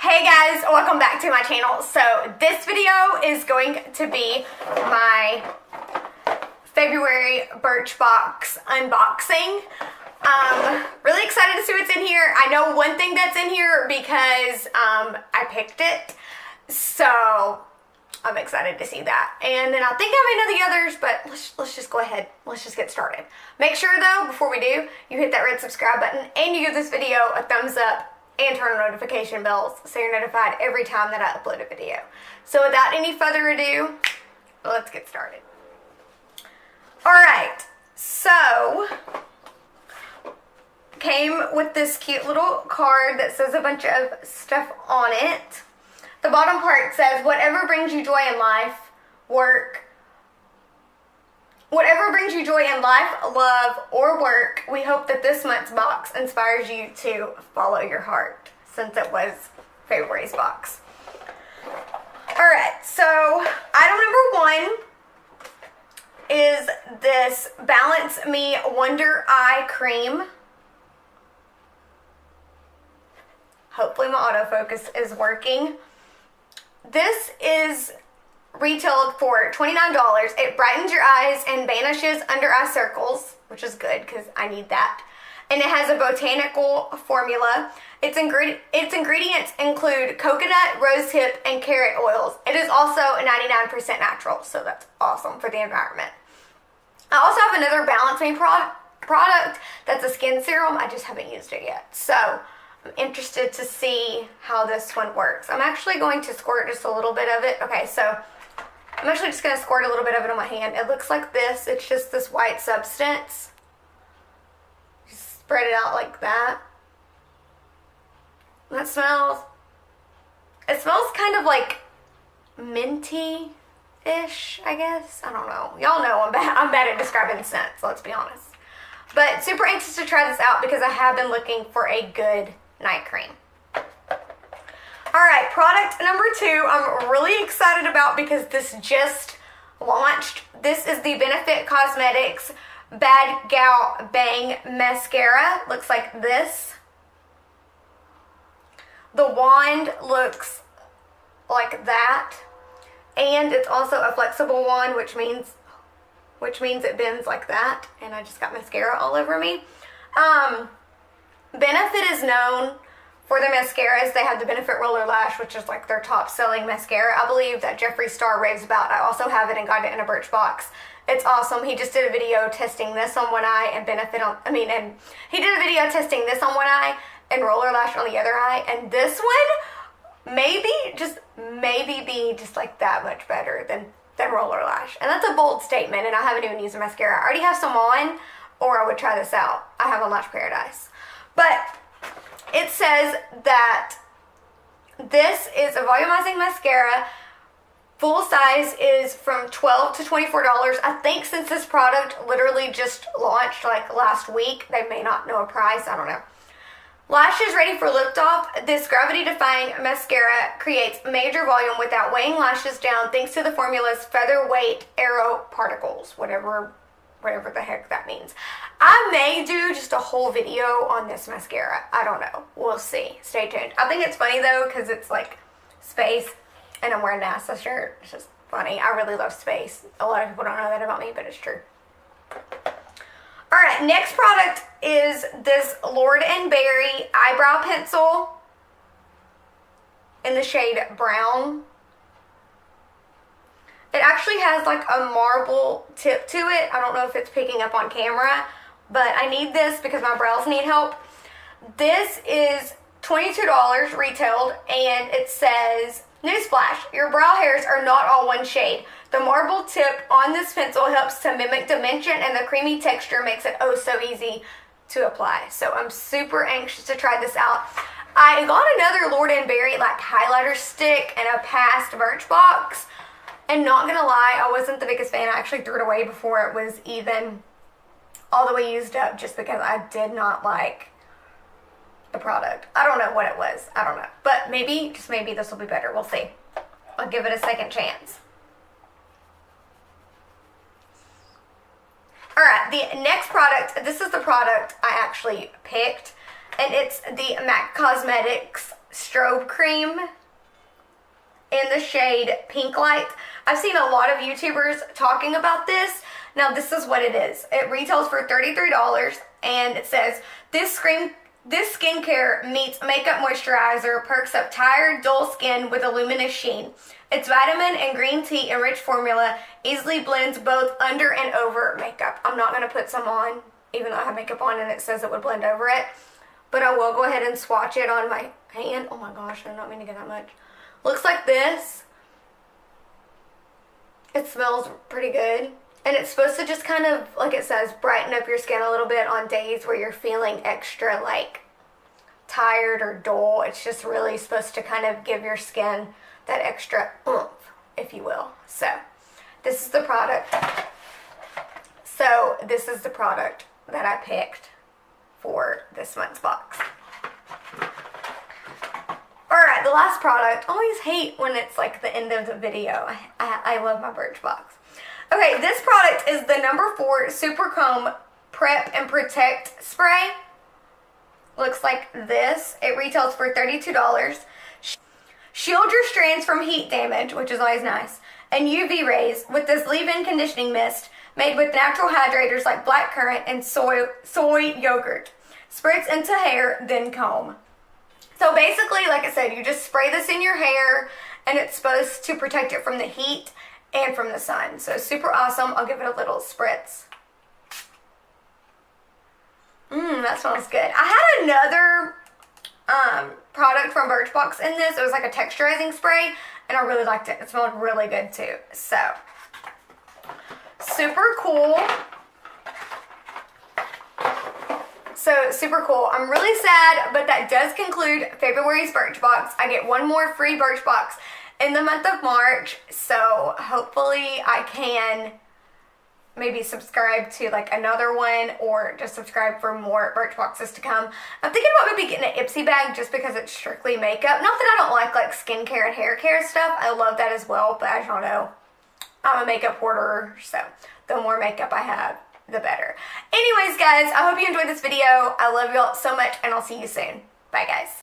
Hey guys, welcome back to my channel. So this video is going to be my February Birchbox unboxing. Really excited to see what's in here. I know one thing that's in here because I picked it. So I'm excited to see that. And then I think I may know the others, but let's just go ahead. Let's just get started. Make sure though, before we do, you hit that red subscribe button and you give this video a thumbs up and turn on notification bells so you're notified every time that I upload a video. So without any further ado, let's get started. Alright, so came with this cute little card that says a bunch of stuff on it. The bottom part says, whatever brings you joy in life, work. Whatever brings you joy in life, love, or work, we hope that this month's box inspires you to follow your heart, since it was February's box. Alright, so item number 1 is this Balance Me Wonder Eye Cream. Hopefully my autofocus is working. This is retailed for $29. It brightens your eyes and banishes under eye circles, which is good because I need that. And it has a botanical formula. Its ingredients include coconut, rosehip, and carrot oils. It is also 99% natural, so that's awesome for the environment. I also have another Balance Me product that's a skin serum. I just haven't used it yet. So I'm interested to see how this one works. I'm actually going to squirt just a little bit of it. Okay, so I'm actually just going to squirt a little bit of it on my hand. It looks like this. It's just this white substance. Just spread it out like that. That smells, it smells kind of like minty-ish, I guess. I don't know. Y'all know I'm bad at describing scents, let's be honest. But super anxious to try this out because I have been looking for a good night cream. Alright, product number 2 I'm really excited about because this just launched. This is the Benefit Cosmetics Bad Gal Bang Mascara. Looks like this. The wand looks like that. And it's also a flexible wand, which means it bends like that. And I just got mascara all over me. Benefit is known for their mascaras. They have the Benefit Roller Lash, which is like their top selling mascara. I believe that Jeffree Star raves about. I also have it and got it in a Birchbox. It's awesome. He just did a video testing this on one eye and and he did a video testing this on one eye and Roller Lash on the other eye. And this one maybe be just like that much better than Roller Lash. And that's a bold statement, and I haven't even used a mascara. I already have some on, or I would try this out. I have on Lash Paradise. But it says that this is a volumizing mascara. Full size is from $12 to $24. I think since this product literally just launched like last week, they may not know a price. I don't know. Lashes ready for liftoff. This gravity-defying mascara creates major volume without weighing lashes down thanks to the formula's featherweight aero particles, whatever the heck that means. I may do just a whole video on this mascara. I don't know. We'll see. Stay tuned. I think it's funny though because it's like space and I'm wearing a NASA shirt. It's just funny. I really love space. A lot of people don't know that about me, but it's true. Alright, next product is this Lord & Berry eyebrow pencil in the shade brown. It actually has like a marble tip to it. I don't know if it's picking up on camera, but I need this because my brows need help. This is $22 retailed, and it says, newsflash, your brow hairs are not all one shade. The marble tip on this pencil helps to mimic dimension, and the creamy texture makes it oh so easy to apply. So I'm super anxious to try this out. I got another Lord & Berry like highlighter stick in a past Birchbox, and not gonna lie, I wasn't the biggest fan. I actually threw it away before it was even all the way used up just because I did not like the product. I don't know what it was. I don't know. But maybe, just maybe this will be better. We'll see. I'll give it a second chance. Alright, the next product, this is the product I actually picked, and it's the MAC Cosmetics strobe cream in the shade Pink Light. I've seen a lot of YouTubers talking about this. Now this is what it is. It retails for $33 and it says, this skincare meets makeup moisturizer, perks up tired, dull skin with a luminous sheen. Its vitamin and green tea enriched formula easily blends both under and over makeup. I'm not going to put some on, even though I have makeup on and it says it would blend over it. But I will go ahead and swatch it on my hand. Oh my gosh, I did not mean to get that much. Looks like this. It smells pretty good. And it's supposed to just kind of, like it says, brighten up your skin a little bit on days where you're feeling extra, like, tired or dull. It's just really supposed to kind of give your skin that extra oomph, if you will. So, this is the product. This is the product that I picked for this month's box. Alright, the last product. I always hate when it's like the end of the video. I love my Birchbox. Okay, this product is the number 4 Super Comb Prep and Protect Spray. Looks like this. It retails for $32. Shield your strands from heat damage, which is always nice, and UV rays with this leave-in conditioning mist made with natural hydrators like blackcurrant and soy yogurt. Spritz into hair, then comb. So basically, like I said, you just spray this in your hair and it's supposed to protect it from the heat and from the sun. So super awesome. I'll give it a little spritz. That smells good. I had another product from Birchbox in this. It was like a texturizing spray and I really liked it. It smelled really good too. So, super cool. Super cool. I'm really sad, but that does conclude February's Birchbox. I get one more free Birchbox in the month of March, so hopefully I can maybe subscribe to like another one or just subscribe for more Birchboxes to come. I'm thinking about maybe getting an Ipsy bag just because it's strictly makeup. Not that I don't like skincare and hair care stuff. I love that as well, but as y'all know, I'm a makeup hoarder, so the more makeup I have, the better. Anyways, guys, I hope you enjoyed this video. I love y'all so much, and I'll see you soon. Bye, guys.